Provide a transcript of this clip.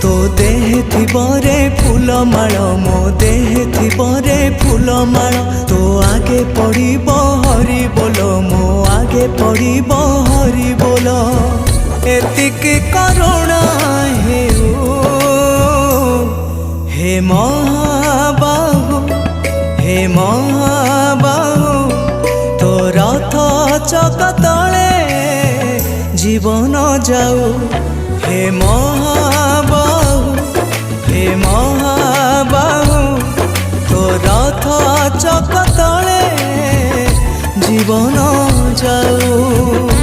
तो देह थिबरे फूलमाल मो देह थिबरे फूलमाल तो आगे पड़िब हरि बोल मो आगे पड़िब हरि बोल एतिक करुणा हे महाबाहु हे महाबाहु तो रथ चक तले जीवन जाऊ हे महाबाहु हे महाबाहु तो रथ चक तले जीवन जाऊ।